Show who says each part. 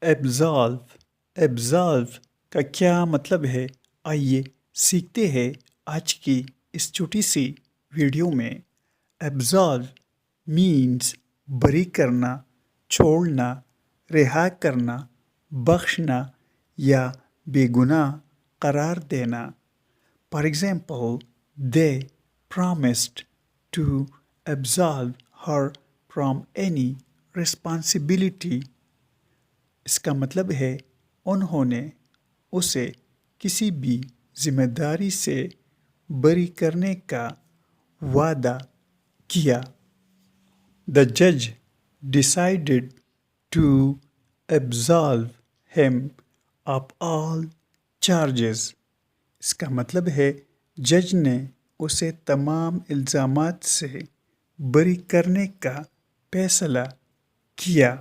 Speaker 1: ایبزالو کا کیا مطلب ہے؟ آئیے سیکھتے ہیں آج کی اس چھوٹی سی ویڈیو میں۔ ایبزالو مینز بری کرنا، چھوڑنا، رہا کرنا، بخشنا یا بے گناہ قرار دینا۔ For example, they promised to absolve her from any responsibility. اس کا مطلب ہے انہوں نے اسے کسی بھی ذمہ داری سے بری کرنے کا وعدہ کیا۔ The judge decided to absolve him of all charges. اس کا مطلب ہے جج نے اسے تمام الزامات سے بری کرنے کا فیصلہ کیا۔